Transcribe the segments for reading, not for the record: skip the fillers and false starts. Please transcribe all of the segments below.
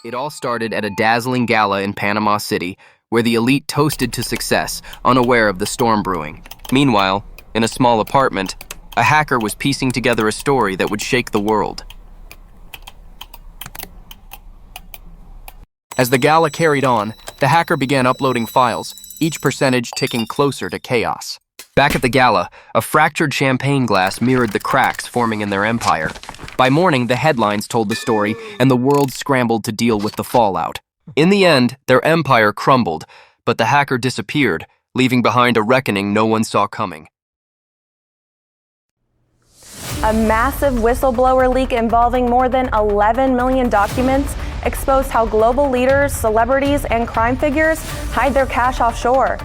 It all started at a dazzling gala in Panama City, where the elite toasted to success, unaware of the storm brewing. Meanwhile, in a small apartment, a hacker was piecing together a story that would shake the world. As the gala carried on, the hacker began uploading files, each percentage ticking closer to chaos. Back at the gala, a fractured champagne glass mirrored the cracks forming in their empire. By morning, the headlines told the story, and the world scrambled to deal with the fallout. In the end, their empire crumbled, but the hacker disappeared, leaving behind a reckoning no one saw coming. A massive whistleblower leak involving more than 11 million documents exposed how global leaders, celebrities, and crime figures hide their cash offshore.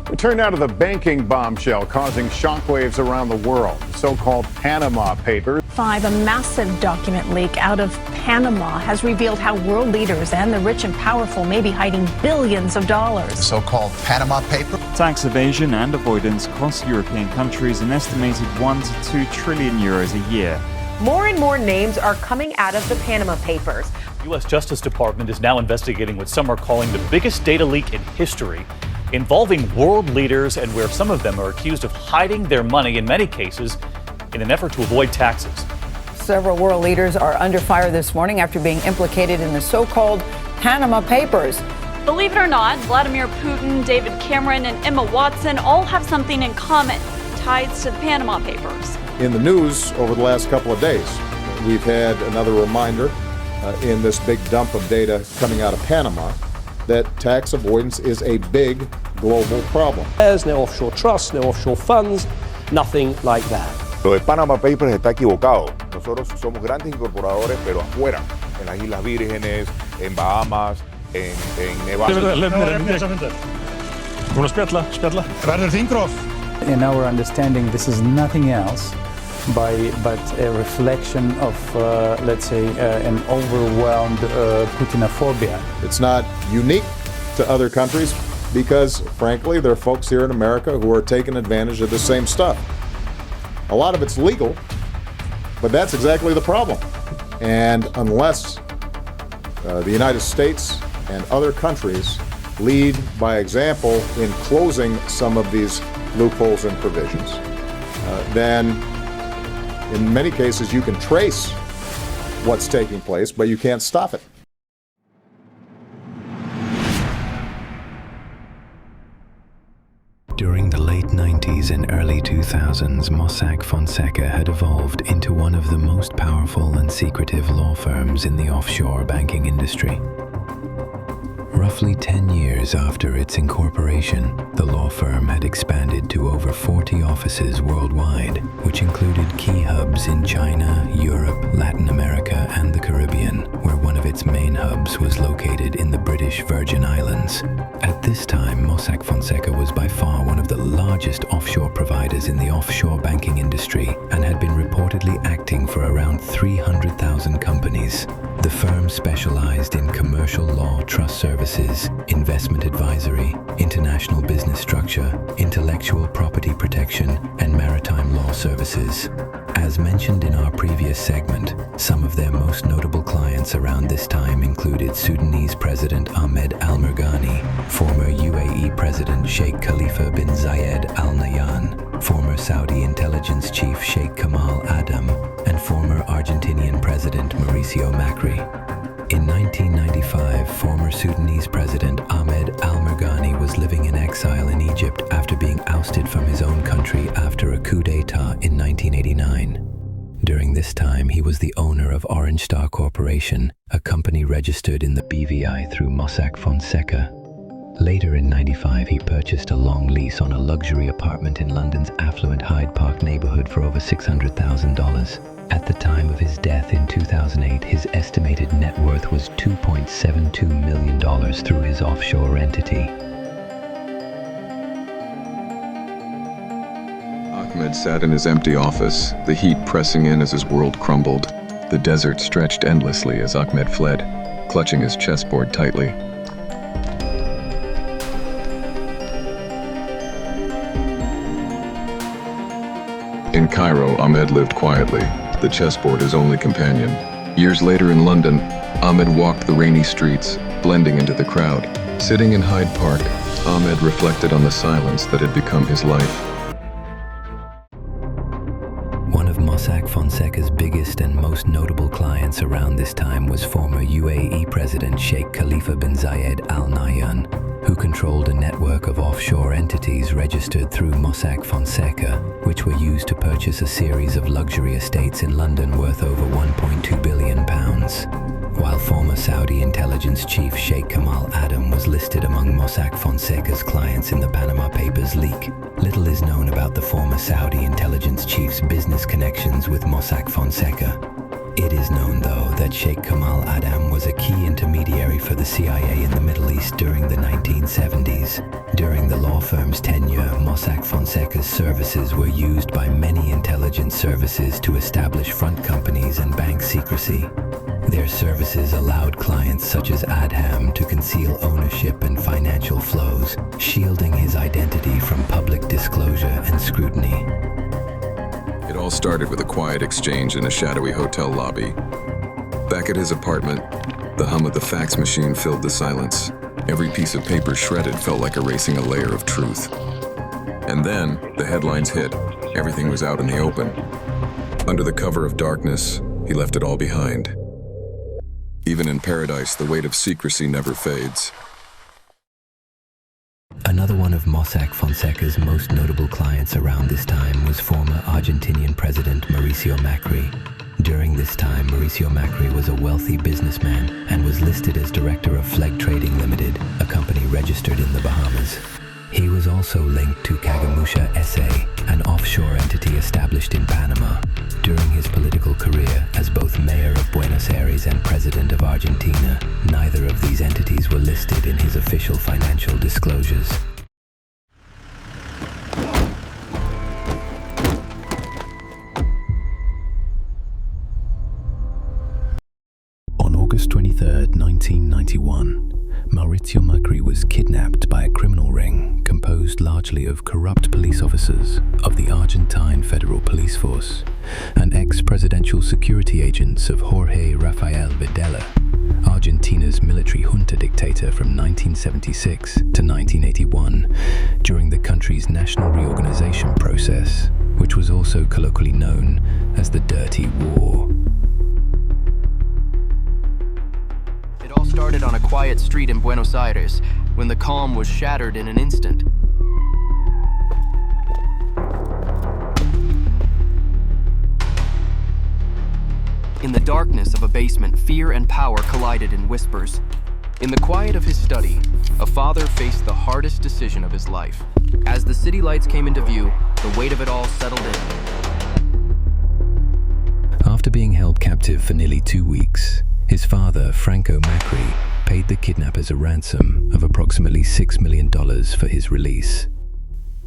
We turn now to the banking bombshell causing shockwaves around the world, the so-called Panama Papers. A massive document leak out of Panama has revealed how world leaders and the rich and powerful may be hiding billions of dollars. The so-called Panama Papers. Tax evasion and avoidance cost European countries an estimated 1 to 2 trillion euros a year. More and more names are coming out of the Panama Papers. The U.S. Justice Department is now investigating what some are calling the biggest data leak in history, involving world leaders and where some of them are accused of hiding their money, in many cases, in an effort to avoid taxes. Several world leaders are under fire this morning after being implicated in the so-called Panama Papers. Believe it or not, Vladimir Putin, David Cameron, and Emma Watson all have something in common: ties to the Panama Papers. In the news over the last couple of days, we've had another reminder in this big dump of data coming out of Panama that tax avoidance is a big global problem. There's no offshore trusts, no offshore funds, nothing like that. Lo de Panama Papers está equivocado. Nosotros somos grandes incorporadores, pero afuera, en las Islas Vírgenes, en Bahamas, en Nevada. In our understanding, this is nothing else but a reflection of, let's say, an overwhelmed Putinophobia. It's not unique to other countries because, frankly, there are folks here in America who are taking advantage of the same stuff. A lot of it's legal, but that's exactly the problem. And unless the United States and other countries lead by example in closing some of these loopholes and provisions, then in many cases you can trace what's taking place, but you can't stop it. During the late 90s and early 2000s, Mossack Fonseca had evolved into one of the most powerful and secretive law firms in the offshore banking industry. Roughly 10 years after its incorporation, the law firm had expanded to over 40 offices worldwide, which included key hubs in China, Europe, Latin America, and the Caribbean, where one of its main hubs was located in the British Virgin Islands. At this time, Mossack Fonseca was by far one of the largest offshore providers in the offshore banking industry and had been reportedly acting for around 300,000 companies. The firm specialized in commercial law trust services, investment advisory, international business structure, intellectual property protection, and maritime law services. As mentioned in our previous segment, some of their most notable clients around this time included Sudanese President Ahmed Al-Merghani, former UAE President Sheikh Khalifa bin Zayed Al Nahyan, former Saudi intelligence chief Sheikh Kamal Adam, and former Argentinian President Mauricio Macri. In 1995, former Sudanese President Ahmed Al-Merghani was living in exile in Egypt after being ousted from his own country after a coup d'etat in 1989. During this time, he was the owner of Orange Star Corporation, a company registered in the BVI through Mossack Fonseca. Later in '95, he purchased a long lease on a luxury apartment in London's affluent Hyde Park neighborhood for over $600,000. At the time of his death in 2008, his estimated net worth was $2.72 million through his offshore entity. Ahmed sat in his empty office, the heat pressing in as his world crumbled. The desert stretched endlessly as Ahmed fled, clutching his chessboard tightly. In Cairo, Ahmed lived quietly, the chessboard his only companion. Years later in London, Ahmed walked the rainy streets, blending into the crowd. Sitting in Hyde Park, Ahmed reflected on the silence that had become his life. One of Mossack Fonseca's biggest and most notable clients around this time was former UAE President Sheikh Khalifa bin Zayed Al Nahyan, who controlled a network of offshore entities registered through Mossack Fonseca, which were used to purchase a series of luxury estates in London worth over £1.2 billion. While former Saudi intelligence chief Sheikh Kamal Adam was listed among Mossack Fonseca's clients in the Panama Papers leak, little is known about the former Saudi intelligence chief's business connections with Mossack Fonseca. It is known, though, that Sheikh Kamal Adam was a key intermediary for the CIA in the Middle East during the 1970s. During the law firm's tenure, Mossack Fonseca's services were used by many intelligence services to establish front companies and bank secrecy. Their services allowed clients such as Adham to conceal ownership and financial flows, shielding his identity from public disclosure and scrutiny. It all started with a quiet exchange in a shadowy hotel lobby. Back at his apartment, the hum of the fax machine filled the silence. Every piece of paper shredded felt like erasing a layer of truth. And then, the headlines hit. Everything was out in the open. Under the cover of darkness, he left it all behind. Even in paradise, the weight of secrecy never fades. Another one of Mossack Fonseca's most notable clients around this time was former Argentinian President Mauricio Macri. During this time, Mauricio Macri was a wealthy businessman and was listed as director of Flegg Trading Limited, a company registered in the Bahamas. He was also linked to Cagamusha S.A., an offshore entity established in Panama. During his political career as both mayor of Buenos Aires and president of Argentina, neither of these entities were listed in his official financial disclosures. On August 23, 1991, Mauricio Macri was kidnapped by a criminal ring composed largely of corrupt police officers of the Argentine Federal Police Force and ex-presidential security agents of Jorge Rafael Videla, Argentina's military junta dictator from 1976 to 1981, during the country's national reorganization process, which was also colloquially known as the Dirty War. It all started on a quiet street in Buenos Aires, when the calm was shattered in an instant. In the darkness of a basement, fear and power collided in whispers. In the quiet of his study, a father faced the hardest decision of his life. As the city lights came into view, the weight of it all settled in. After being held captive for nearly 2 weeks, his father, Franco Macri, paid the kidnappers a ransom of approximately $6 million for his release.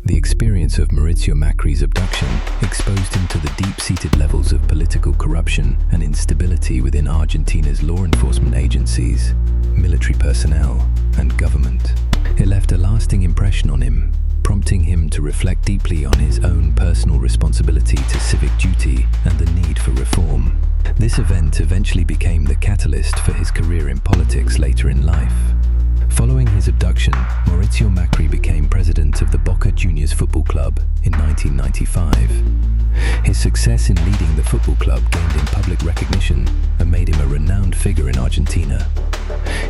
The experience of Mauricio Macri's abduction exposed him to the deep-seated levels of political corruption and instability within Argentina's law enforcement agencies, military personnel, and government. It left a lasting impression on him, prompting him to reflect deeply on his own personal responsibility to civic duty and the need for reform. This event eventually became the catalyst for his career in politics later in life. Following his abduction, Mauricio Macri became president of the Boca Juniors Football Club in 1995. His success in leading the football club gained him public recognition and made him a renowned figure in Argentina.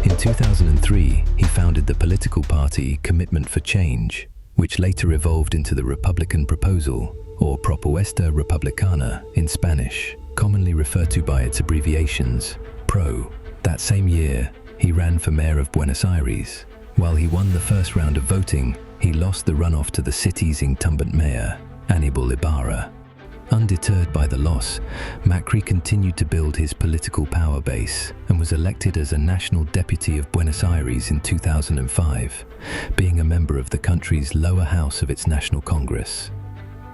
In 2003, he founded the political party Commitment for Change, which later evolved into the Republican Proposal, or Propuesta Republicana in Spanish, commonly referred to by its abbreviations, PRO. That same year, he ran for mayor of Buenos Aires. While he won the first round of voting, he lost the runoff to the city's incumbent mayor, Aníbal Ibarra. Undeterred by the loss, Macri continued to build his political power base and was elected as a national deputy of Buenos Aires in 2005, being a member of the country's lower house of its National Congress.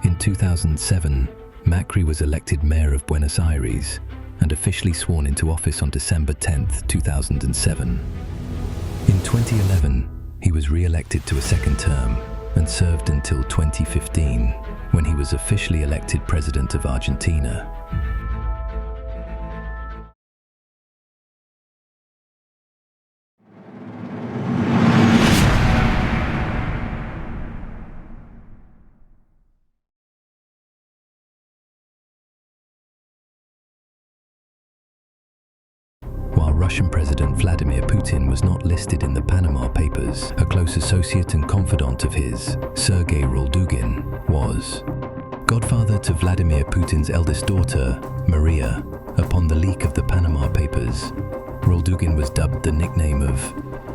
In 2007, Macri was elected mayor of Buenos Aires and officially sworn into office on December 10, 2007. In 2011, he was re-elected to a second term and served until 2015, when he was officially elected president of Argentina. Russian President Vladimir Putin was not listed in the Panama Papers, a close associate and confidant of his, Sergei Roldugin, was. Godfather to Vladimir Putin's eldest daughter, Maria, upon the leak of the Panama Papers, Roldugin was dubbed the nickname of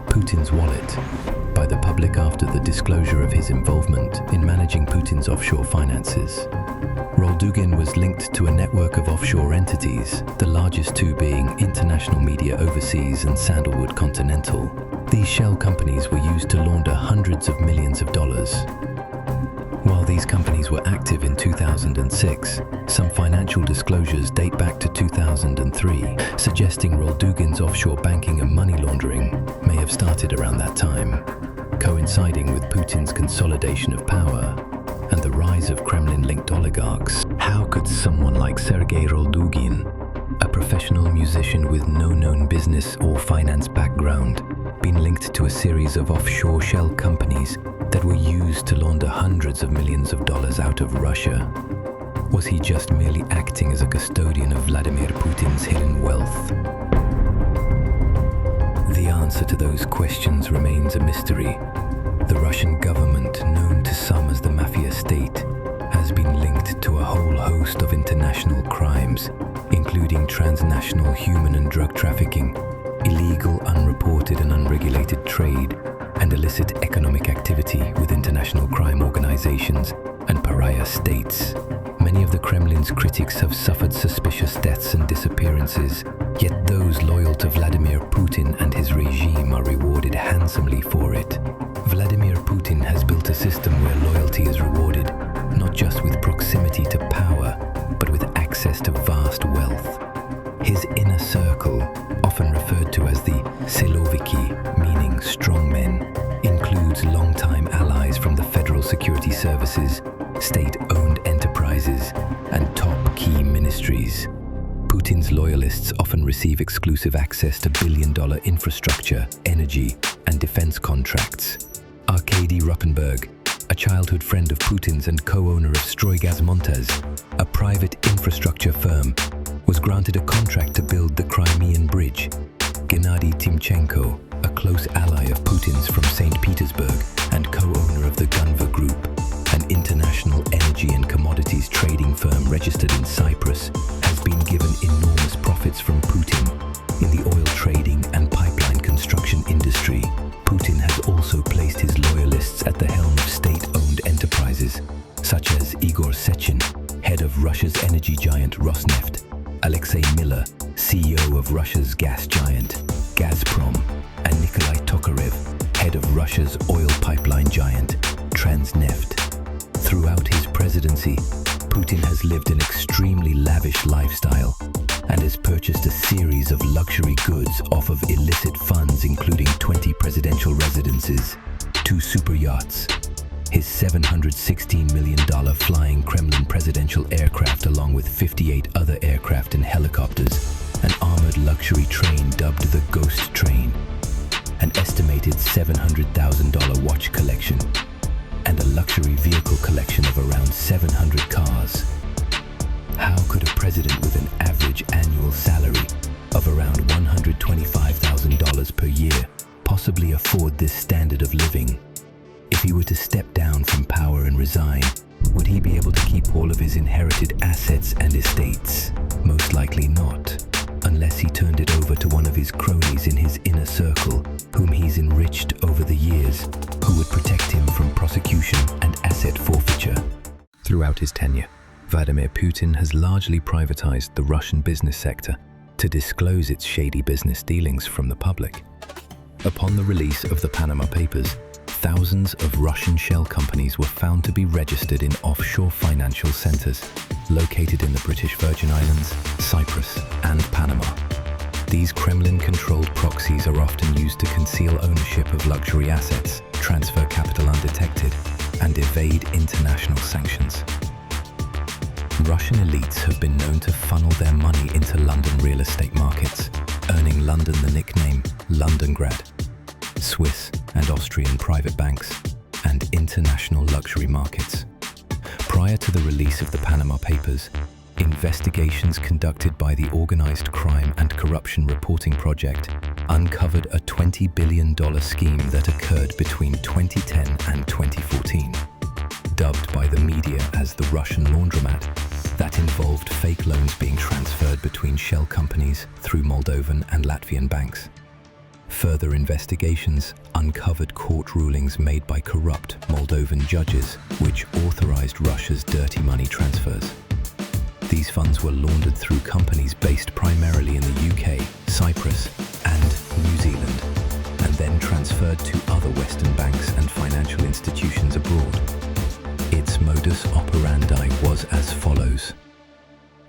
Putin's wallet by the public after the disclosure of his involvement in managing Putin's offshore finances. Roldugin was linked to a network of offshore entities, the largest two being International Media Overseas and Sandalwood Continental. These shell companies were used to launder hundreds of millions of dollars. While these companies were active in 2006, some financial disclosures date back to 2003, suggesting Roldugin's offshore banking and money laundering may have started around that time, coinciding with Putin's consolidation of power and the rise of Kremlin-linked oligarchs. How could someone like Sergei Roldugin, a professional musician with no known business or finance background, been linked to a series of offshore shell companies that were used to launder hundreds of millions of dollars out of Russia? Was he just merely acting as a custodian of Vladimir Putin's hidden wealth? The answer to those questions remains a mystery. The Russian government, known to some as the mafia state, has been linked to a whole host of international crimes, including transnational human and drug trafficking, illegal, unreported and unregulated trade, and illicit economic activity with international crime organizations and pariah states. Many of the Kremlin's critics have suffered suspicious deaths and disappearances, yet those loyal to Vladimir Putin and his regime are rewarded handsomely for it. Vladimir Putin has built a system where loyalty is rewarded, not just with proximity to power, but with access to vast wealth. His inner circle, often referred to as the Siloviki, meaning strongmen, includes longtime allies from the Federal Security Services, state-owned enterprises, and top key ministries. Putin's loyalists often receive exclusive access to billion-dollar infrastructure, energy, and defense contracts. Arkady Ruppenberg, a childhood friend of Putin's and co-owner of Stroygazmontaj, a private infrastructure firm, was granted a contract to build the Crimean Bridge. Gennady Timchenko, a close ally of Putin's from St. Petersburg and co-owner of the Gunvor Group, an international energy and commodities trading firm registered in Cyprus, has been given enormous profits from Putin in the oil trading and pipeline construction industry. Putin has also placed his loyalists at the helm of state-owned enterprises, such as Igor Sechin, head of Russia's energy giant Rosneft, Alexei Miller, CEO of Russia's gas giant Gazprom, and Nikolai Tokarev, head of Russia's oil pipeline giant Transneft. Throughout his presidency, Putin has lived an extremely lavish lifestyle and has purchased a series of luxury goods off of illicit funds, including 20 presidential residences, 2 super yachts, his $716 million flying Kremlin presidential aircraft, along with 58 other aircraft and helicopters, an armored luxury train dubbed the Ghost Train, an estimated $700,000 watch collection, and a luxury vehicle collection of around 700 cars. How could a president with an average annual salary of around $125,000 per year possibly afford this standard of living? If he were to step down from power and resign, would he be able to keep all of his inherited assets and estates? Most likely not, unless he turned it over to one of his cronies in his inner circle, whom he's enriched over the years, who would protect him from prosecution and asset forfeiture. Throughout his tenure, Vladimir Putin has largely privatized the Russian business sector to disclose its shady business dealings from the public. Upon the release of the Panama Papers, thousands of Russian shell companies were found to be registered in offshore financial centers located in the British Virgin Islands, Cyprus, and Panama. These Kremlin-controlled proxies are often used to conceal ownership of luxury assets, transfer capital undetected, and evade international sanctions. Russian elites have been known to funnel their money into London real estate markets, earning London the nickname Londongrad. Swiss and Austrian private banks, and international luxury markets. Prior to the release of the Panama Papers, investigations conducted by the Organized Crime and Corruption Reporting Project uncovered a $20 billion scheme that occurred between 2010 and 2014, dubbed by the media as the Russian laundromat, that involved fake loans being transferred between shell companies through Moldovan and Latvian banks. Further investigations uncovered court rulings made by corrupt Moldovan judges which authorized Russia's dirty money transfers. These funds were laundered through companies based primarily in the UK, Cyprus, and New Zealand, and then transferred to other Western banks and financial institutions abroad. Its modus operandi was as follows.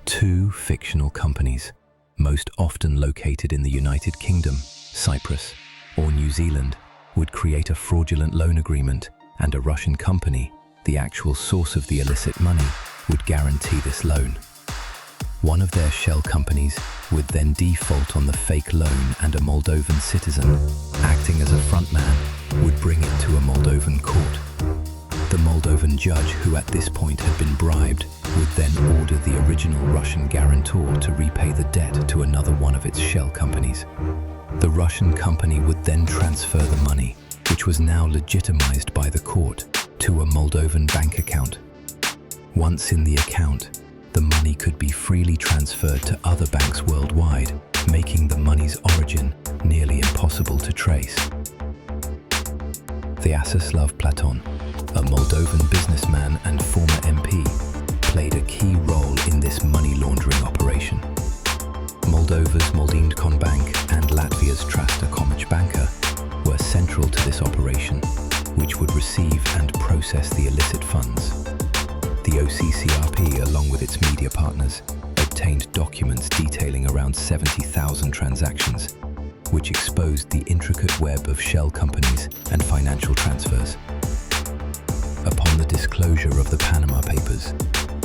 2 fictional companies, most often located in the United Kingdom, Cyprus, or New Zealand, would create a fraudulent loan agreement, and a Russian company, the actual source of the illicit money, would guarantee this loan. One of their shell companies would then default on the fake loan, and a Moldovan citizen, acting as a frontman, would bring it to a Moldovan court. The Moldovan judge, who at this point had been bribed, would then order the original Russian guarantor to repay the debt to another one of its shell companies. The Russian company would then transfer the money, which was now legitimized by the court, to a Moldovan bank account. Once in the account, the money could be freely transferred to other banks worldwide, making the money's origin nearly impossible to trace. Vyacheslav Platon, a Moldovan businessman and former MP, played a key role in this money laundering operation. Moldova's Moldinecon Bank and Latvia's Trasta Komercbanka were central to this operation, which would receive and process the illicit funds. The OCCRP, along with its media partners, obtained documents detailing around 70,000 transactions, which exposed the intricate web of shell companies and financial transfers. Upon the disclosure of the Panama Papers,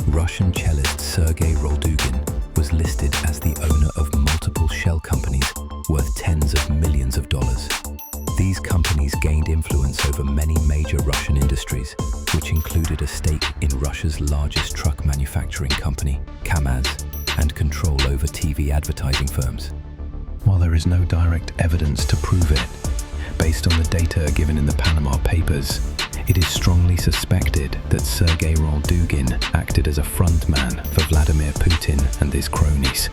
Russian cellist Sergei Roldugin was listed as the owner of multiple shell companies worth tens of millions of dollars. These companies gained influence over many major Russian industries, which included a stake in Russia's largest truck manufacturing company, KAMAZ, and control over TV advertising firms. While there is no direct evidence to prove it, based on the data given in the Panama Papers, it is strongly suspected that Sergei Roldugin acted as a frontman for Vladimir Putin and his cronies.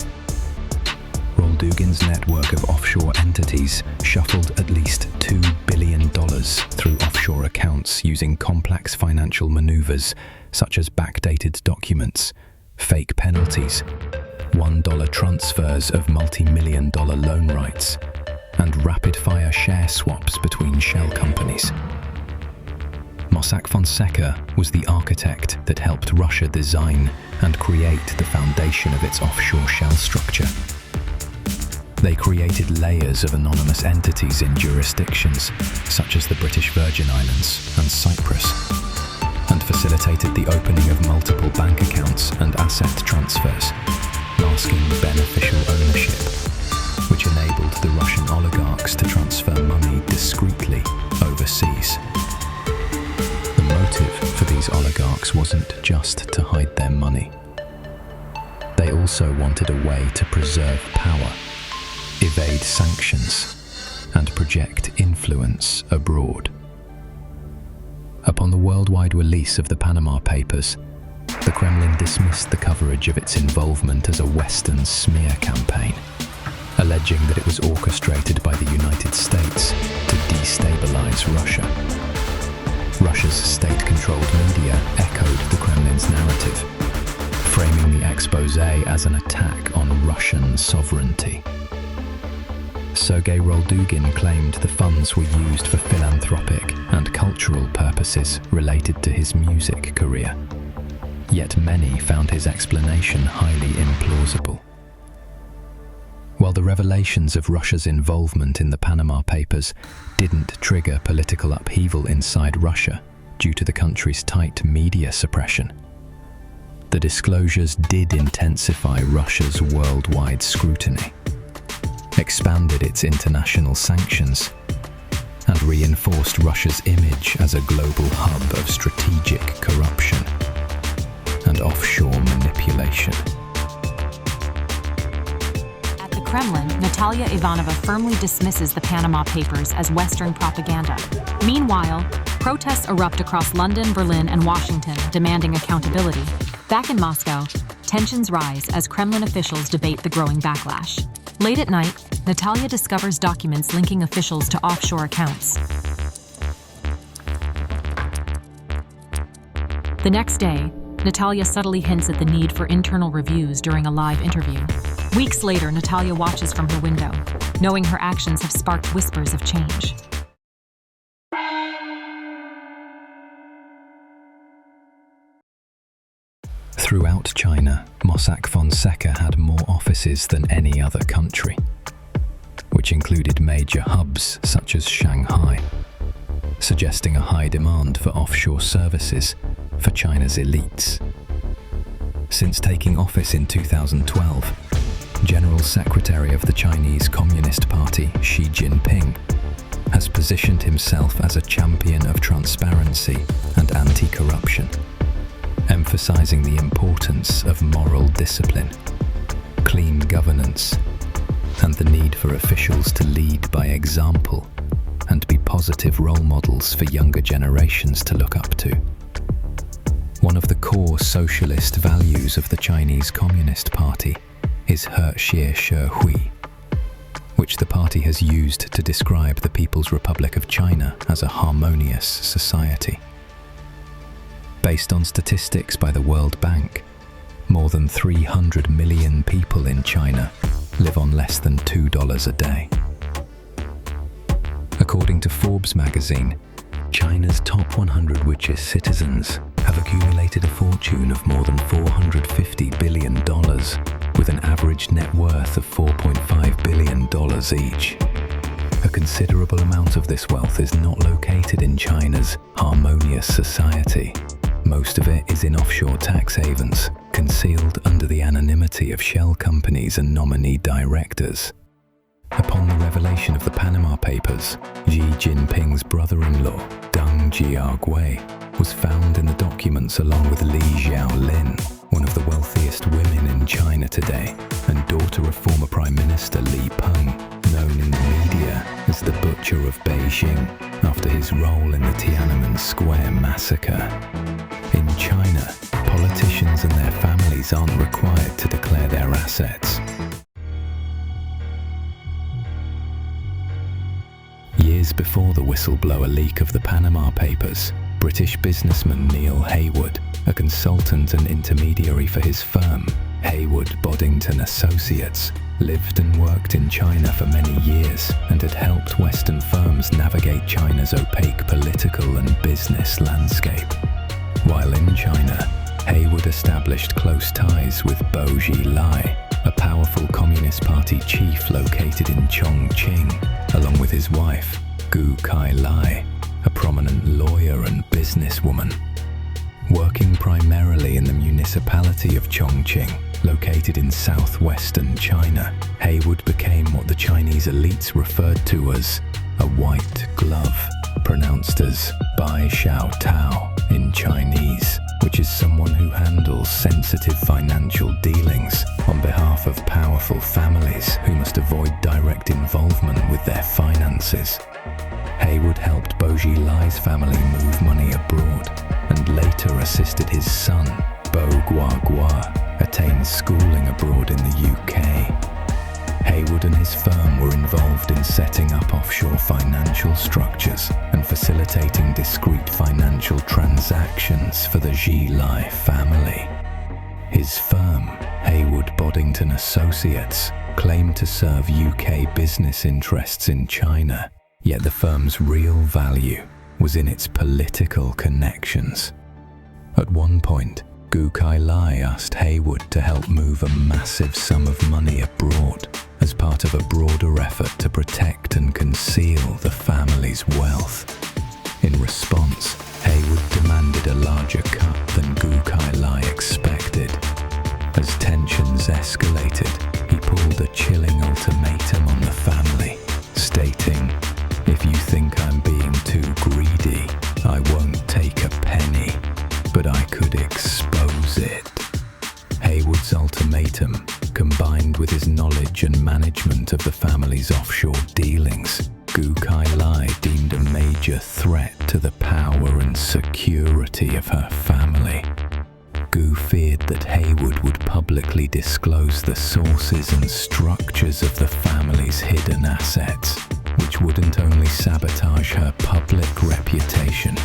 Roldugin's network of offshore entities shuffled at least $2 billion through offshore accounts using complex financial maneuvers such as backdated documents, fake penalties, $1 transfers of multi-million-dollar loan rights, and rapid-fire share swaps between shell companies. Mossack Fonseca was the architect that helped Russia design and create the foundation of its offshore shell structure. They created layers of anonymous entities in jurisdictions such as the British Virgin Islands and Cyprus, and facilitated the opening of multiple bank accounts and asset transfers, masking beneficial ownership, which enabled the Russian oligarchs to transfer money discreetly overseas. The motive for these oligarchs wasn't just to hide their money. They also wanted a way to preserve power, evade sanctions, and project influence abroad. Upon the worldwide release of the Panama Papers, the Kremlin dismissed the coverage of its involvement as a Western smear campaign, alleging that it was orchestrated by the United States to destabilize Russia. Russia's state-controlled media echoed the Kremlin's narrative, framing the expose as an attack on Russian sovereignty. Sergei Roldugin claimed the funds were used for philanthropic and cultural purposes related to his music career. Yet many found his explanation highly implausible. While the revelations of Russia's involvement in the Panama Papers didn't trigger political upheaval inside Russia due to the country's tight media suppression, the disclosures did intensify Russia's worldwide scrutiny, expanded its international sanctions, and reinforced Russia's image as a global hub of strategic corruption and offshore manipulation. Kremlin, Natalia Ivanova firmly dismisses the Panama Papers as Western propaganda. Meanwhile, protests erupt across London, Berlin, and Washington, demanding accountability. Back in Moscow, tensions rise as Kremlin officials debate the growing backlash. Late at night, Natalia discovers documents linking officials to offshore accounts. The next day, Natalia subtly hints at the need for internal reviews during a live interview. Weeks later, Natalia watches from her window, knowing her actions have sparked whispers of change. Throughout China, Mossack Fonseca had more offices than any other country, which included major hubs such as Shanghai, suggesting a high demand for offshore services for China's elites. Since taking office in 2012, General Secretary of the Chinese Communist Party, Xi Jinping, has positioned himself as a champion of transparency and anti-corruption, emphasizing the importance of moral discipline, clean governance, and the need for officials to lead by example and be positive role models for younger generations to look up to. One of the core socialist values of the Chinese Communist Party is He Xie She Hui, which the party has used to describe the People's Republic of China as a harmonious society. Based on statistics by the World Bank, more than 300 million people in China live on less than $2 a day. According to Forbes magazine, China's top 100 richest citizens have accumulated a fortune of more than $450 billion, with an average net worth of $4.5 billion each. A considerable amount of this wealth is not located in China's harmonious society. Most of it is in offshore tax havens, concealed under the anonymity of shell companies and nominee directors. Upon the revelation of the Panama Papers, Xi Jinping's brother-in-law, Deng Xiaogui, was found in the documents along with Li Xiaolin, one of the wealthiest women in China today, and daughter of former Prime Minister Li Peng, known in the media as the Butcher of Beijing, after his role in the Tiananmen Square massacre. In China, politicians and their families aren't required to declare their assets. Years before the whistleblower leak of the Panama Papers, British businessman Neil Heywood, a consultant and intermediary for his firm, Heywood Boddington Associates, lived and worked in China for many years and had helped Western firms navigate China's opaque political and business landscape. While in China, Heywood established close ties with Bo Xilai, a powerful Communist Party chief located in Chongqing, along with his wife, Gu Kailai, a prominent lawyer and businesswoman. Working primarily in the municipality of Chongqing, located in southwestern China, Heywood became what the Chinese elites referred to as a white glove, pronounced as Bai Xiao Tao in Chinese, which is someone who handles sensitive financial dealings on behalf of powerful families who must avoid direct involvement with their finances. Heywood helped Bo Xilai's family move money abroad and later assisted his son, Bo Guagua, attain schooling abroad in the UK. Heywood and his firm were involved in setting up offshore financial structures and facilitating discreet financial transactions for the Xilai family. His firm, Heywood Boddington Associates, claimed to serve UK business interests in China, yet the firm's real value was in its political connections. At one point, Gu Kailai asked Heywood to help move a massive sum of money abroad as part of a broader effort to protect and conceal the family's wealth. In response, Heywood demanded a larger cut than Gu Kailai expected. As tensions escalated, he pulled a chilling ultimatum on the family, stating, "If you think I'm being too greedy, I won't take a penny, but I could expose it." Heywood's ultimatum Combined with his knowledge and management of the family's offshore dealings, Gu Kai-lai deemed a major threat to the power and security of her family. Gu feared that Haywood would publicly disclose the sources and structures of the family's hidden assets, which wouldn't only sabotage her public reputation,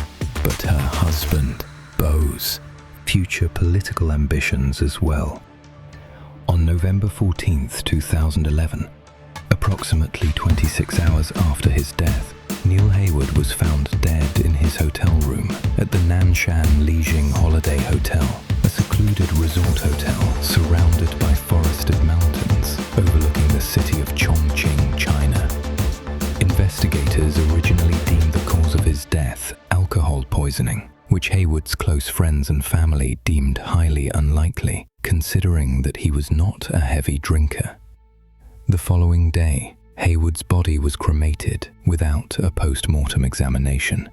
but her husband, Beau's, future political ambitions as well. On November 14, 2011, approximately 26 hours after his death, Neil Haywood was found dead in his hotel room at the Nanshan Lijing Holiday Hotel, a secluded resort hotel surrounded by forested mountains overlooking the city of Chongqing, China. Investigators originally deemed the cause of his death alcohol poisoning, which Haywood's close friends and family deemed highly unlikely, considering that he was not a heavy drinker. The following day, Haywood's body was cremated without a post-mortem examination.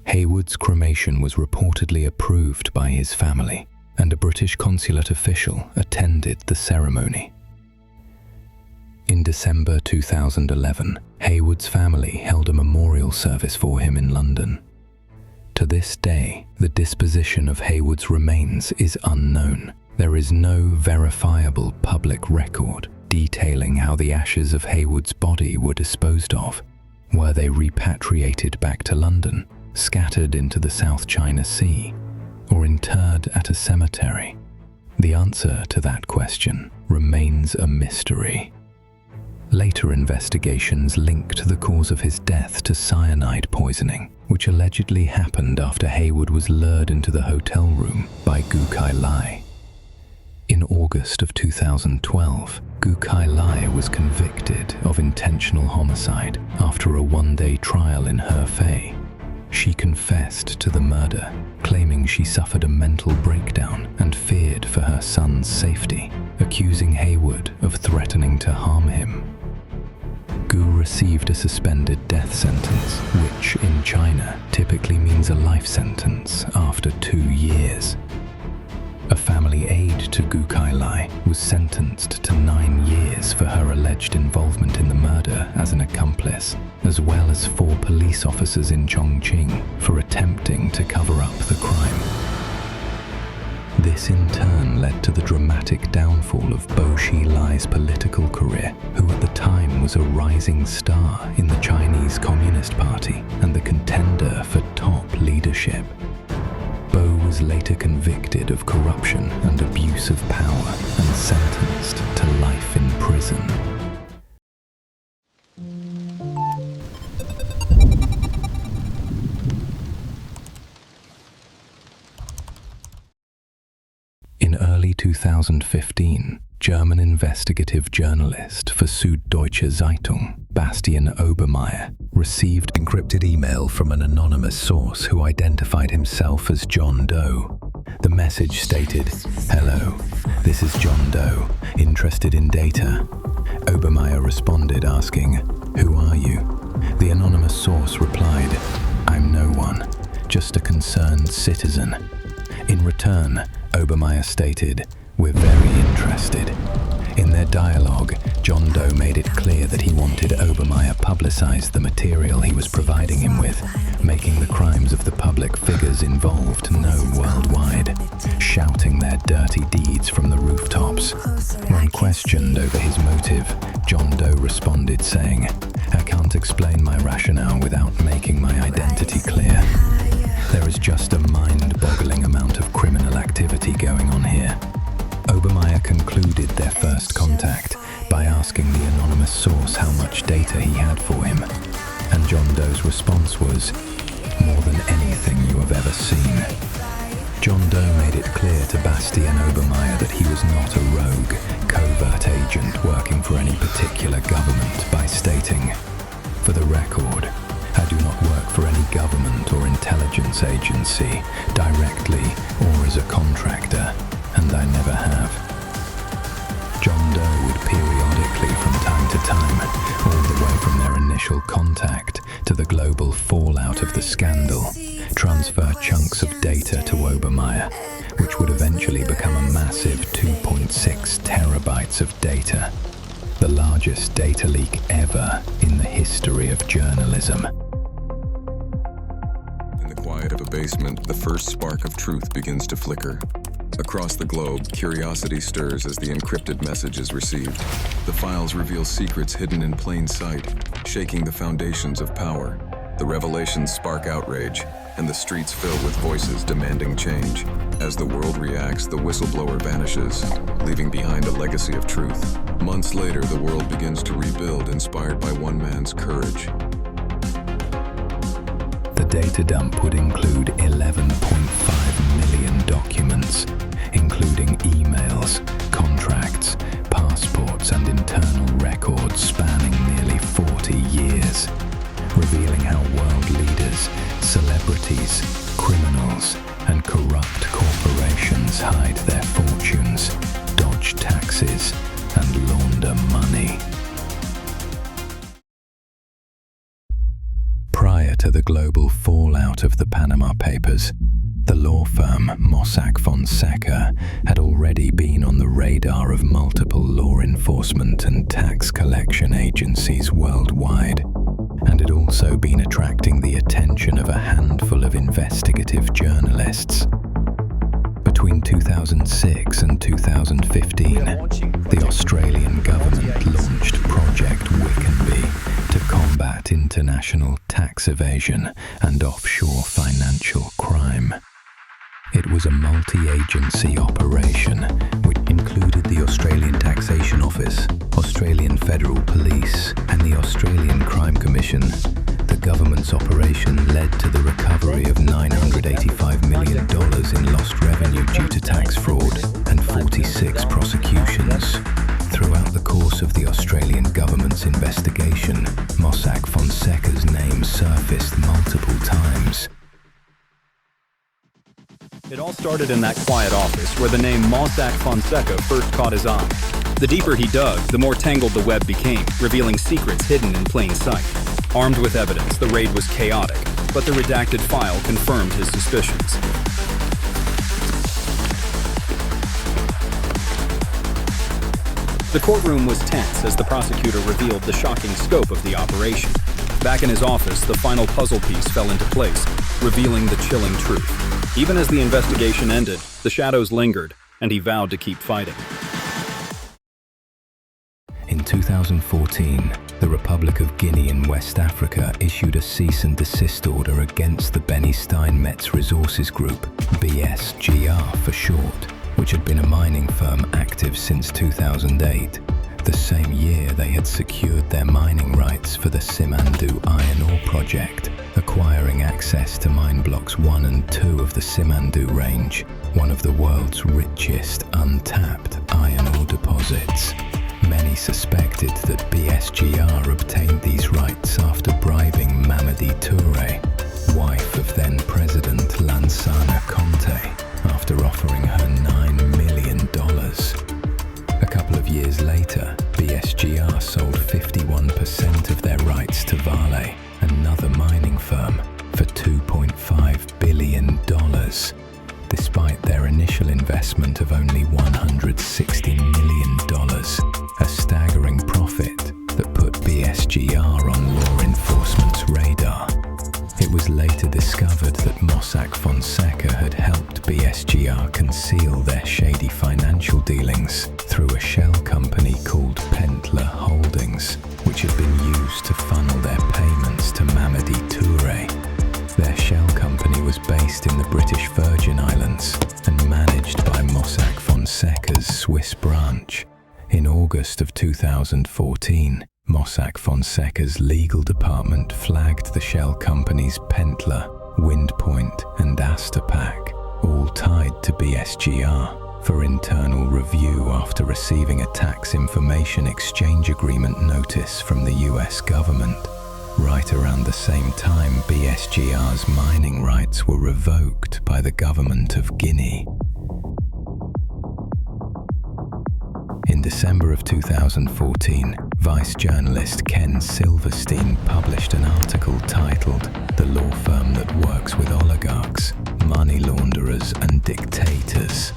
Haywood's cremation was reportedly approved by his family, and a British consulate official attended the ceremony. In December 2011, Haywood's family held a memorial service for him in London. To this day, the disposition of Haywood's remains is unknown. There is no verifiable public record detailing how the ashes of Haywood's body were disposed of. Were they repatriated back to London, scattered into the South China Sea, or interred at a cemetery? The answer to that question remains a mystery. Later investigations linked the cause of his death to cyanide poisoning, which allegedly happened after Haywood was lured into the hotel room by Gu Kai-lai. In August of 2012, Gu Kai-lai was convicted of intentional homicide after a one-day trial in Hefei. She confessed to the murder, claiming she suffered a mental breakdown and feared for her son's safety, accusing Haywood of threatening to harm him. Gu received a suspended death sentence, which in China typically means a life sentence after 2 years. A family aide to Gu Kai-lai was sentenced to 9 years for her alleged involvement in the murder as an accomplice, as well as 4 police officers in Chongqing for attempting to cover up the crime. This in turn led to the dramatic downfall of Bo Xilai's political career, who at the time was a rising star in the Chinese Communist Party and the contender for top leadership. Bo was later convicted of corruption and abuse of power and sentenced to life in prison. In early 2015, German investigative journalist for Süddeutsche Zeitung, Bastian Obermeier, received encrypted email from an anonymous source who identified himself as John Doe. The message stated, "Hello, this is John Doe, interested in data." Obermeier responded asking, "Who are you?" The anonymous source replied, "I'm no one, just a concerned citizen." In return, Obermeier stated, "We're very interested." In their dialogue, John Doe made it clear that he wanted Obermeier publicized the material he was providing him with, making the crimes of the public figures involved known worldwide, shouting their dirty deeds from the rooftops. When questioned over his motive, John Doe responded saying, "I can't explain my rationale without making my identity clear. There is just a mind-boggling amount of criminal activity going on here." Obermeier concluded their first contact by asking the anonymous source how much data he had for him, and John Doe's response was, "More than anything you have ever seen." John Doe made it clear to Bastian Obermeier that he was not a rogue, covert agent working for any particular government by stating, "For the record, I do not work for any government or intelligence agency, directly or as a contractor, and I never have." John Doe would periodically, from time to time, all the way from their initial contact to the global fallout of the scandal, transfer chunks of data to Obermeier, which would eventually become a massive 2.6 terabytes of data, the largest data leak ever in the history of journalism. In the quiet of a basement, the first spark of truth begins to flicker. Across the globe, curiosity stirs as the encrypted message is received. The files reveal secrets hidden in plain sight, shaking the foundations of power. The revelations spark outrage, and the streets fill with voices demanding change. As the world reacts, the whistleblower vanishes, leaving behind a legacy of truth. Months later, the world begins to rebuild, inspired by one man's courage. The data dump would include 11.5 million documents, including emails, contracts, passports, and internal records spanning nearly 40 years, revealing how world leaders, celebrities, criminals, and corrupt corporations hide their fortunes, dodge taxes, and launder money. Prior to the global fallout of the Panama Papers, the law firm Mossack Fonseca had already been on the radar of multiple law enforcement and tax collection agencies worldwide, and had also been attracting the attention of a handful of investigative journalists. Between 2006 and 2015, the Australian government launched Project Wickenby to combat international tax evasion and offshore financial crime. It was a multi-agency operation which included the Australian Taxation Office, Australian Federal Police, and the Australian Crime Commission. The government's operation led to the recovery of $985 million in lost revenue due to tax fraud and 46 prosecutions. Throughout the course of the Australian government's investigation, Mossack Fonseca's name surfaced multiple times. It all started in that quiet office where the name Mossack Fonseca first caught his eye. The deeper he dug, the more tangled the web became, revealing secrets hidden in plain sight. Armed with evidence, the raid was chaotic, but the redacted file confirmed his suspicions. The courtroom was tense as the prosecutor revealed the shocking scope of the operation. Back in his office, the final puzzle piece fell into place, revealing the chilling truth. Even as the investigation ended, the shadows lingered, and he vowed to keep fighting. In 2014, the Republic of Guinea in West Africa issued a cease and desist order against the Benny Steinmetz Resources Group, BSGR for short, which had been a mining firm active since 2008. The same year, they had secured their mining rights for the Simandou iron ore project, acquiring access to mine blocks 1 and 2 of the Simandou range, one of the world's richest untapped iron ore deposits. Many suspected that BSGR obtained these rights after bribing Mamadi Touré, wife of then-President Lansana Conté, after offering her $9 million. A couple of years later, BSGR sold 51% of their rights to Vale, another mining firm, for $2.5 billion. Despite their initial investment of only $160 million, a staggering profit that put BSGR on law enforcement's radar. It was later discovered that Mossack Fonseca had helped BSGR conceal their shady financial dealings through a shell company called Pentler Holdings, which had been used to funnel their payments to Mamadi Touré. Their shell company was based in the British Virgin Islands and managed by Mossack Fonseca's Swiss branch. In August of 2014, Mossack Fonseca's legal department flagged the shell companies Pentler, Windpoint, and Astapac, all tied to BSGR, for internal review after receiving a tax information exchange agreement notice from the US government. Right around the same time, BSGR's mining rights were revoked by the government of Guinea. In December of 2014, Vice journalist Ken Silverstein published an article titled "The Law Firm That Works with Oligarchs, money launderers and dictators,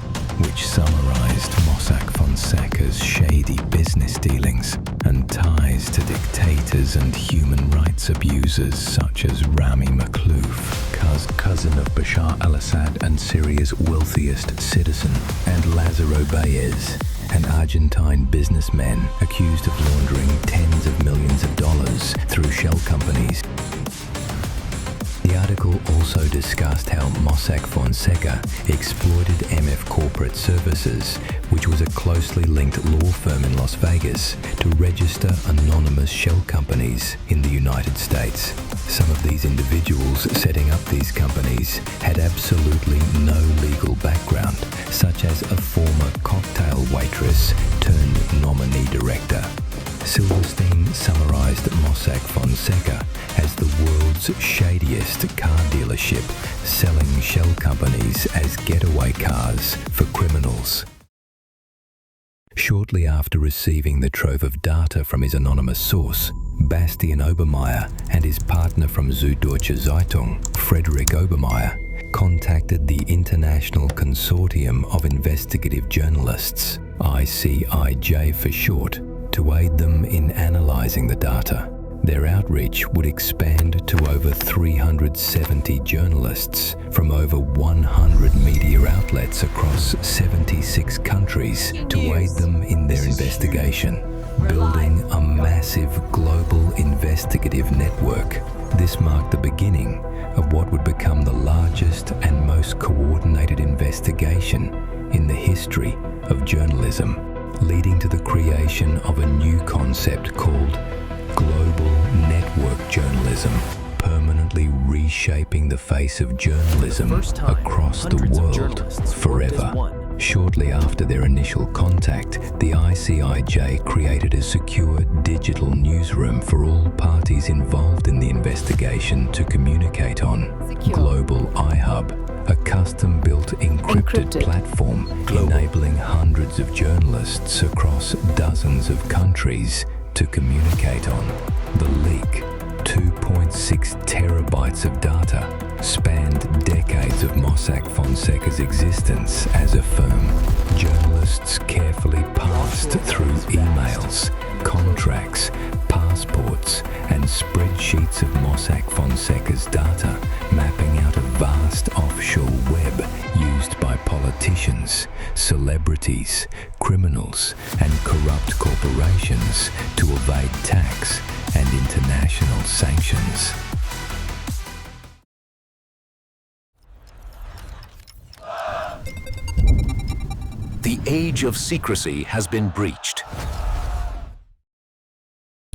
which summarized Mossack Fonseca's shady business dealings and ties to dictators and human rights abusers such as Rami Makhlouf, cousin of Bashar al-Assad and Syria's wealthiest citizen, and Lázaro Báez, an Argentine businessman accused of laundering tens of millions of dollars through shell companies. The article also discussed how Mossack Fonseca exploited MF Corporate Services, which was a closely linked law firm in Las Vegas, to register anonymous shell companies in the United States. Some of these individuals setting up these companies had absolutely no legal background, such as a former cocktail waitress turned nominee director. Silverstein summarized Mossack Fonseca as the world's shadiest car dealership, selling shell companies as getaway cars for criminals. Shortly after receiving the trove of data from his anonymous source, Bastian Obermeier and his partner from Süddeutsche Zeitung, Frederick Obermeier, contacted the International Consortium of Investigative Journalists, ICIJ for short, to aid them in analyzing the data. Their outreach would expand to over 370 journalists from over 100 media outlets across 76 countries to aid them in their investigation, building a massive global investigative network. This marked the beginning of what would become the largest and most coordinated investigation in the history of journalism, leading to the creation of a new concept called global network journalism, permanently reshaping the face of journalism across the world forever. Shortly after their initial contact, the ICIJ created a secure digital newsroom for all parties involved in the investigation to communicate on. Global iHub, a custom-built encrypted platform enabling hundreds of journalists across dozens of countries to communicate on. The leak, 2.6 terabytes of data, spanned decades of Mossack Fonseca's existence as a firm. Journalists carefully passed through emails, contracts, passports, and spreadsheets of Mossack Fonseca's data, mapping out a vast offshore web used by politicians, celebrities, criminals, and corrupt corporations to evade tax and international sanctions. The age of secrecy has been breached.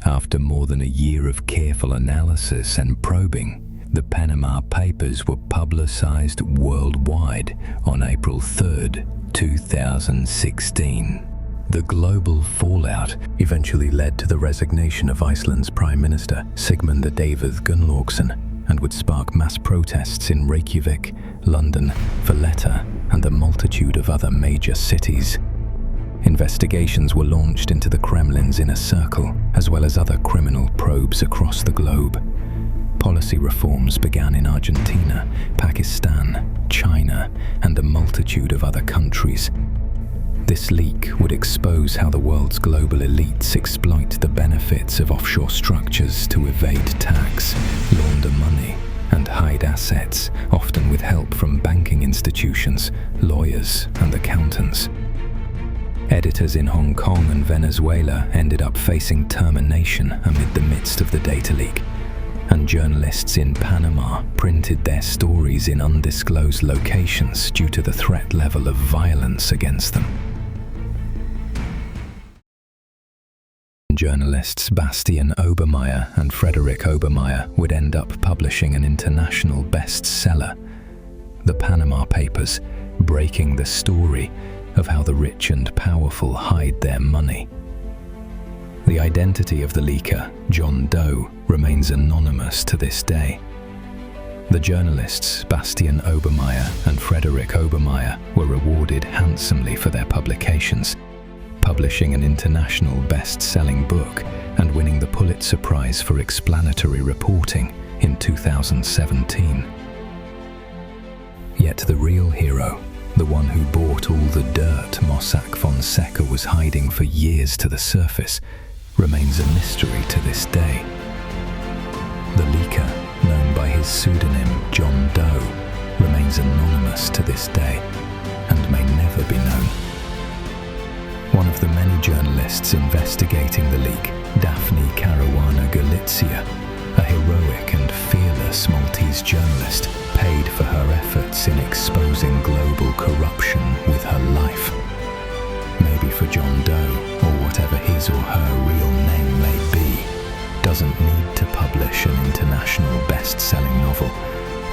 After more than a year of careful analysis and probing, the Panama Papers were publicized worldwide on April 3rd, 2016. The global fallout eventually led to the resignation of Iceland's Prime Minister, Sigmundur Davíð Gunnlaugsson, and would spark mass protests in Reykjavik, London, Valletta, and a multitude of other major cities. Investigations were launched into the Kremlin's inner circle, as well as other criminal probes across the globe. Policy reforms began in Argentina, Pakistan, China, and a multitude of other countries. This leak would expose how the world's global elites exploit the benefits of offshore structures to evade tax, launder money, and hide assets, often with help from banking institutions, lawyers, and accountants. Editors in Hong Kong and Venezuela ended up facing termination amid the midst of the data leak, and journalists in Panama printed their stories in undisclosed locations due to the threat level of violence against them. Journalists Bastian Obermeier and Frederick Obermeier would end up publishing an international bestseller, The Panama Papers, breaking the story of how the rich and powerful hide their money. The identity of the leaker, John Doe, remains anonymous to this day. The journalists Bastian Obermeier and Frederick Obermeier were rewarded handsomely for their publications, publishing an international best-selling book and winning the Pulitzer Prize for Explanatory Reporting in 2017. Yet the real hero, the one who brought all the dirt Mossack Fonseca was hiding for years to the surface, remains a mystery to this day. The leaker, known by his pseudonym John Doe, remains anonymous to this day and may never be known. One of the many journalists investigating the leak, Daphne Caruana Galizia, a heroic and fearless Maltese journalist, paid for her efforts in exposing global corruption with her life. Maybe for John Doe, or whatever his or her real name may be, doesn't need to publish an international best-selling novel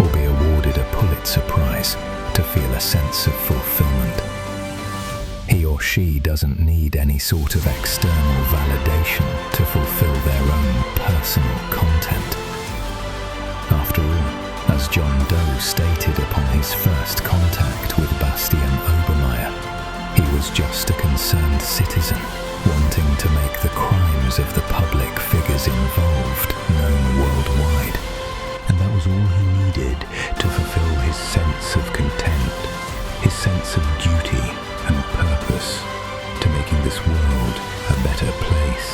or be awarded a Pulitzer Prize to feel a sense of fulfillment. He or she doesn't need any sort of external validation to fulfill their own personal content. After all, as John Doe stated upon his first contact with Bastian Obermeyer, he was just a concerned citizen wanting to make the crimes of the public figures involved known worldwide. And that was all he needed to fulfill his sense of content, his sense of duty and purpose to making this world a better place.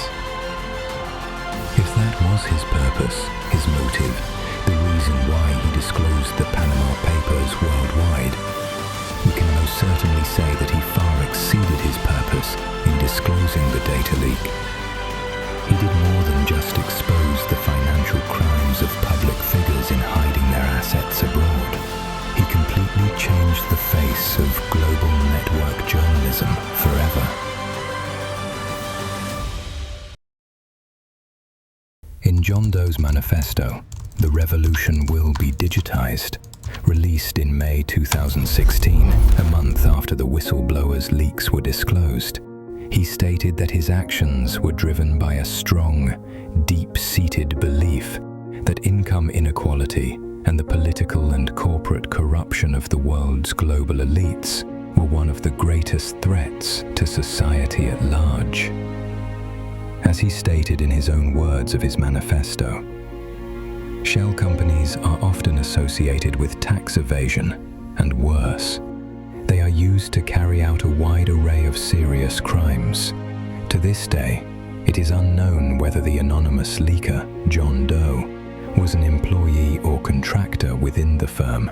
If that was his purpose, his motive, the reason why he disclosed the Panama Papers worldwide, we can most certainly say that he far exceeded his purpose in disclosing the data leak. He did more than just expose the financial crimes of public figures in hiding their assets abroad. He completely changed the face of global network journalism forever. In John Doe's manifesto, The Revolution Will Be Digitized, released in May 2016, a month after the whistleblowers' leaks were disclosed, he stated that his actions were driven by a strong, deep-seated belief that income inequality and the political and corporate corruption of the world's global elites were one of the greatest threats to society at large. As he stated in his own words of his manifesto, shell companies are often associated with tax evasion, and worse. They are used to carry out a wide array of serious crimes. To this day, it is unknown whether the anonymous leaker, John Doe, was an employee or contractor within the firm.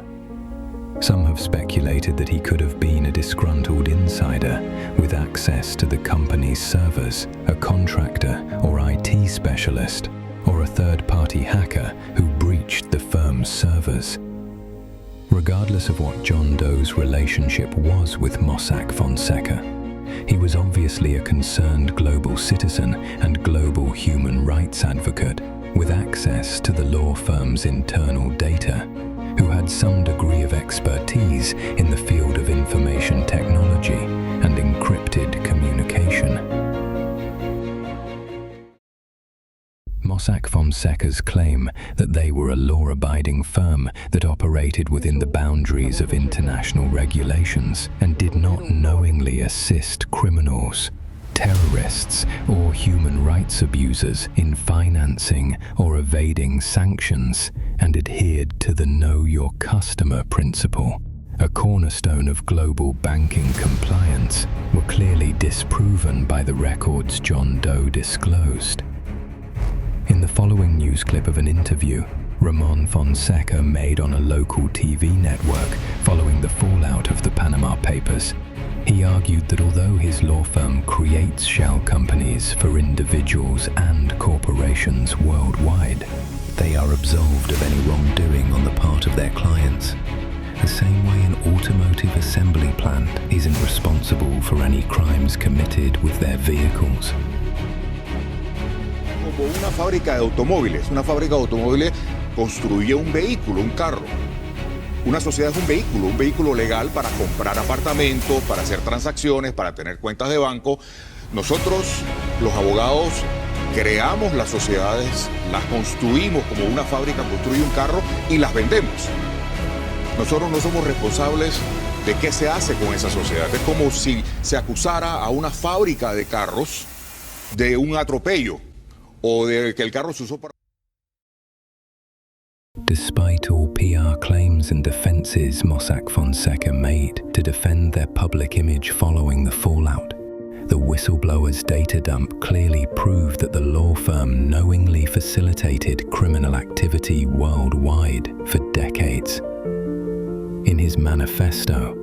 Some have speculated that he could have been a disgruntled insider with access to the company's servers, a contractor or IT specialist, or a third-party hacker who breached the firm's servers. Regardless of what John Doe's relationship was with Mossack Fonseca, he was obviously a concerned global citizen and global human rights advocate with access to the law firm's internal data, who had some degree of expertise in the field of information technology and encrypted communication. Mossack Fonseca's claim that they were a law-abiding firm that operated within the boundaries of international regulations and did not knowingly assist criminals, terrorists, or human rights abusers in financing or evading sanctions and adhered to the Know Your Customer principle, a cornerstone of global banking compliance, were clearly disproven by the records John Doe disclosed. In the following news clip of an interview Ramon Fonseca made on a local TV network following the fallout of the Panama Papers, he argued that although his law firm creates shell companies for individuals and corporations worldwide, they are absolved of any wrongdoing on the part of their clients. The same way an automotive assembly plant isn't responsible for any crimes committed with their vehicles. Como una fábrica de automóviles construye un vehículo, un carro. Una sociedad es un vehículo legal para comprar apartamentos, para hacer transacciones, para tener cuentas de banco. Nosotros, los abogados, creamos las sociedades, las construimos como una fábrica construye un carro y las vendemos. Nosotros no somos responsables de qué se hace con esa sociedad. Es como si se acusara a una fábrica de carros de un atropello o de que el carro se usó para... Despite all PR claims and defenses Mossack Fonseca made to defend their public image following the fallout, the whistleblower's data dump clearly proved that the law firm knowingly facilitated criminal activity worldwide for decades. In his manifesto,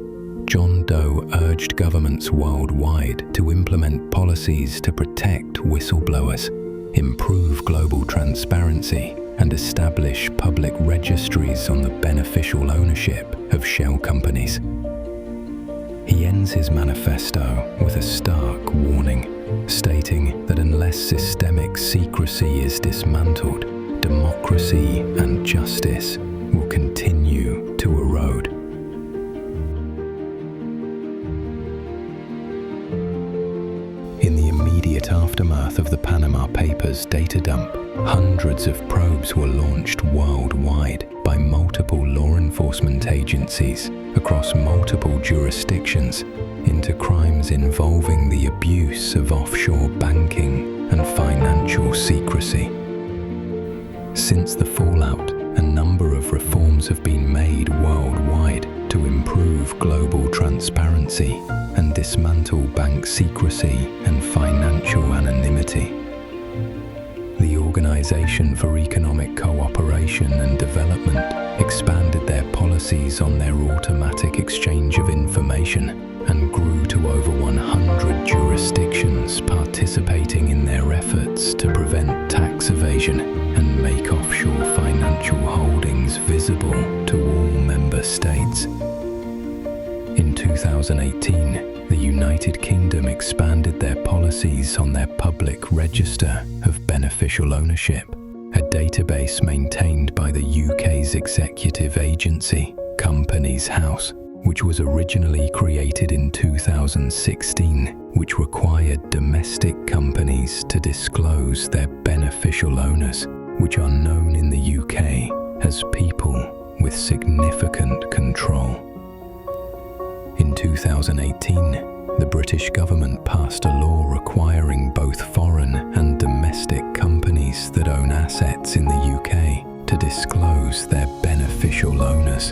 John Doe urged governments worldwide to implement policies to protect whistleblowers, improve global transparency, and establish public registries on the beneficial ownership of shell companies. He ends his manifesto with a stark warning, stating that unless systemic secrecy is dismantled, democracy and justice will continue to erode. In the immediate aftermath of the Panama Papers data dump, hundreds of probes were launched worldwide by multiple law enforcement agencies across multiple jurisdictions into crimes involving the abuse of offshore banking and financial secrecy. Since the fallout, a number of reforms have been made worldwide to improve global transparency and dismantle bank secrecy and financial anonymity. The Organization for Economic Cooperation and Development expanded their policies on their automatic exchange of information and grew to over 100 jurisdictions participating in their efforts to prevent tax evasion and make offshore financial holdings visible to all member states. In 2018, the United Kingdom expanded their policies on their public register of beneficial ownership, a database maintained by the UK's executive agency, Companies House, which was originally created in 2016, which required domestic companies to disclose their beneficial owners, which are known in the UK as people with significant control. In 2018, the British government passed a law requiring both foreign and domestic companies that own assets in the UK to disclose their beneficial owners.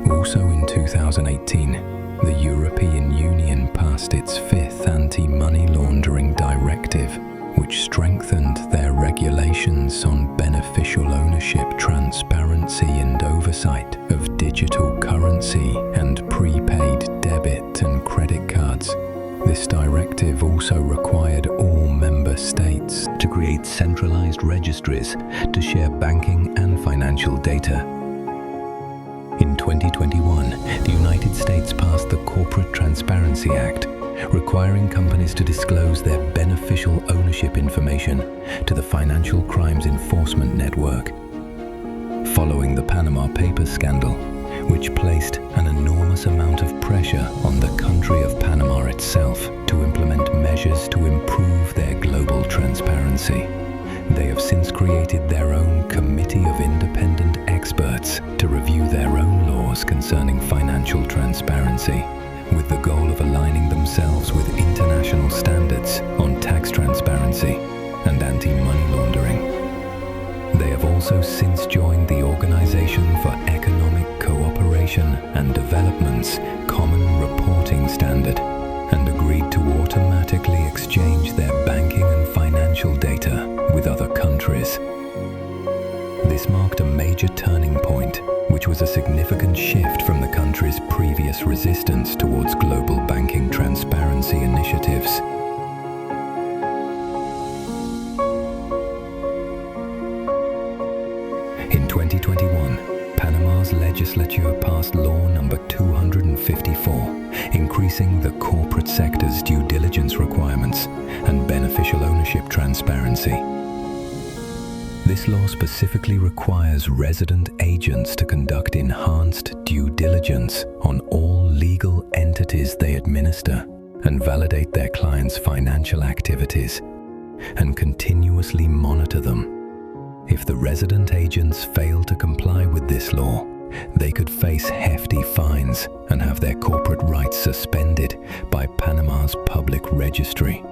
Also in 2018, the European Union passed its fifth anti-money laundering directive, which strengthened their regulations on beneficial ownership, transparency and oversight of digital currency and prepaid debit and credit cards. This directive also required all member states to create centralized registries to share banking and financial data. In 2021, the United States passed the Corporate Transparency Act, requiring companies to disclose their beneficial ownership information to the Financial Crimes Enforcement Network. Following the Panama Papers scandal, which placed an enormous amount of pressure on the country of Panama itself to implement measures to improve their global transparency, they have since created their own Committee of Independent Experts to review their own laws concerning financial transparency, with the goal of aligning themselves with international standards on tax transparency and anti-money laundering. They have also since joined the Organization for Economic Cooperation and Development's Common Reporting Standard and agreed to automatically exchange their banking and financial data with other countries. This marked a major turning point, which was a significant shift from the country's previous resistance towards global banking transparency initiatives. In 2021, Panama's legislature passed Law Number 254, increasing the corporate sector's due diligence requirements and beneficial ownership transparency. This law specifically requires resident agents to conduct enhanced due diligence on all legal entities they administer and validate their clients' financial activities and continuously monitor them. If the resident agents fail to comply with this law, they could face hefty fines and have their corporate rights suspended by Panama's public registry.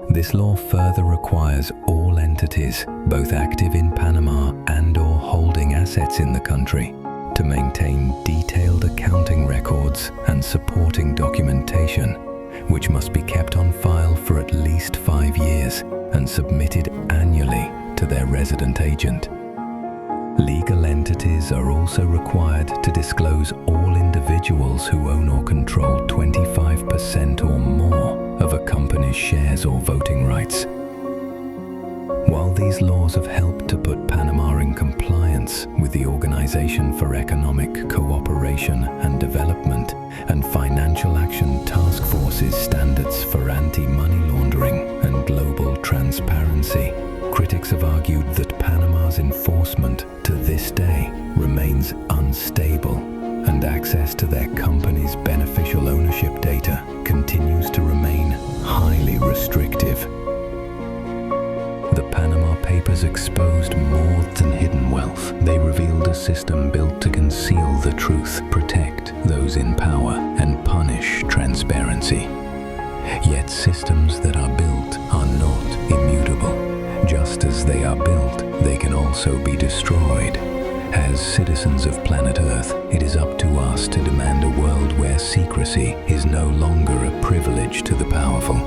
This law further requires all legal entities, both active in Panama and/or holding assets in the country, to maintain detailed accounting records and supporting documentation, which must be kept on file for at least 5 years and submitted annually to their resident agent. Legal entities are also required to disclose all individuals who own or control 25% or more of a company's shares or voting rights. While these laws have helped to put Panama in compliance with the Organization for Economic Cooperation and Development and Financial Action Task Force's standards for anti-money laundering and global transparency, critics have argued that Panama's enforcement to this day remains unstable, and access to their company's beneficial ownership data continues to remain highly restrictive. The Panama Papers exposed more than hidden wealth. They revealed a system built to conceal the truth, protect those in power, and punish transparency. Yet systems that are built are not immutable. Just as they are built, they can also be destroyed. As citizens of planet Earth, it is up to us to demand a world where secrecy is no longer a privilege to the powerful.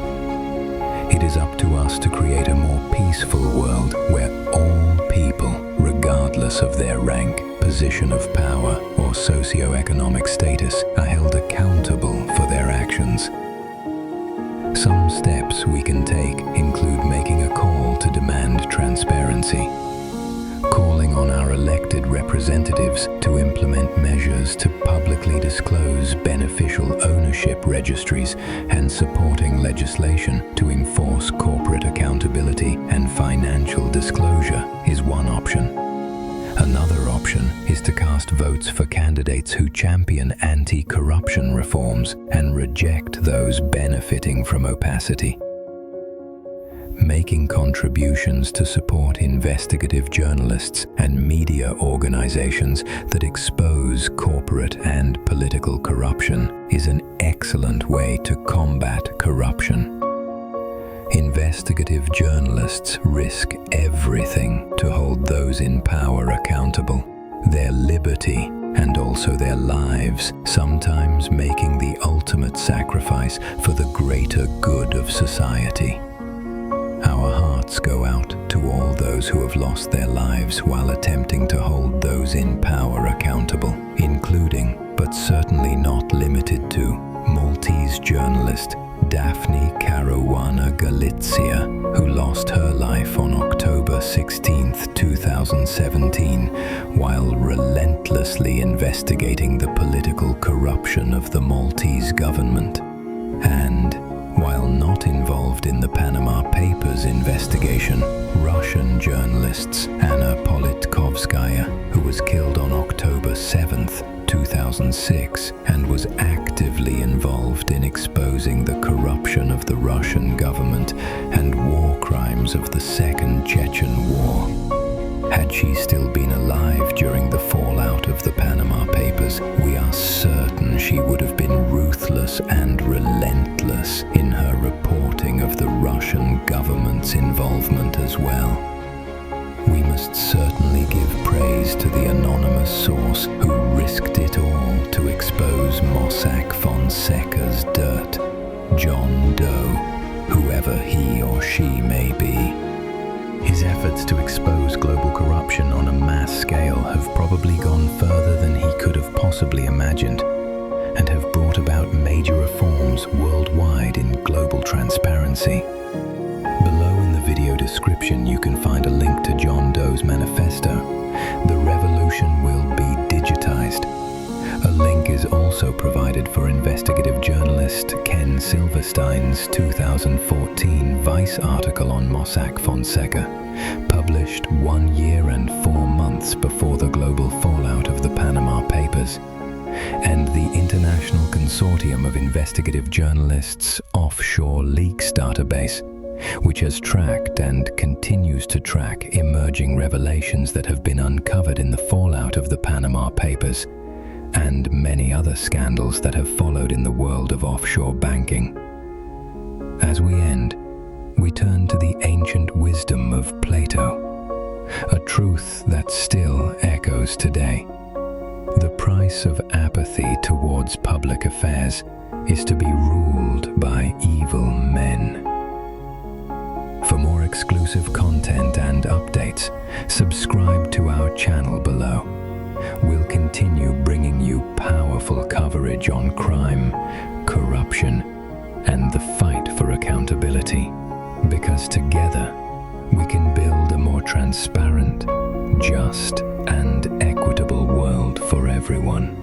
It is up to us to create a more peaceful world where all people, regardless of their rank, position of power, or socio-economic status, are held accountable for their actions. Some steps we can take include making a call to demand transparency, calling on our elected representatives to implement measures to publicly disclose beneficial ownership registries, and supporting legislation to enforce corporate accountability and financial disclosure is one option. Another option is to cast votes for candidates who champion anti-corruption reforms and reject those benefiting from opacity. Making contributions to support investigative journalists and media organizations that expose corporate and political corruption is an excellent way to combat corruption. Investigative journalists risk everything to hold those in power accountable, their liberty and also their lives, sometimes making the ultimate sacrifice for the greater good of society. Our hearts go out to all those who have lost their lives while attempting to hold those in power accountable, including, but certainly not limited to, Maltese journalist Daphne Caruana Galizia, who lost her life on October 16, 2017, while relentlessly investigating the political corruption of the Maltese government. And, while not involved in the Panama Papers investigation, Russian journalists Anna Politkovskaya, who was killed on October 7, 2006, and was actively involved in exposing the corruption of the Russian government and war crimes of the Second Chechen War. Had she still been alive during the fallout of the Panama Papers, we are certain she would have been ruthless and relentless in her reporting of the Russian government's involvement as well. We must certainly give praise to the anonymous source who risked it all to expose Mossack Fonseca's dirt, John Doe, whoever he or she may be. His efforts to expose global corruption on a mass scale have probably gone further than he could have possibly imagined, and have brought about major reforms worldwide in global transparency. Below in the video description you can find a link to John Doe's manifesto, The Revolution Will Be Digitized. A link is also provided for investigative journalist Ken Silverstein's 2014 Vice article on Mossack Fonseca, published 1 year and 4 months before the global fallout of the Panama Papers, and the International Consortium of Investigative Journalists Offshore Leaks database, which has tracked and continues to track emerging revelations that have been uncovered in the fallout of the Panama Papers, and many other scandals that have followed in the world of offshore banking. As we end, we turn to the ancient wisdom of Plato, a truth that still echoes today. The price of apathy towards public affairs is to be ruled by evil men. For more exclusive content and updates, subscribe to our channel below. We'll continue bringing you powerful coverage on crime, corruption, and the fight for accountability. Because together, we can build a more transparent, just, and equitable world for everyone.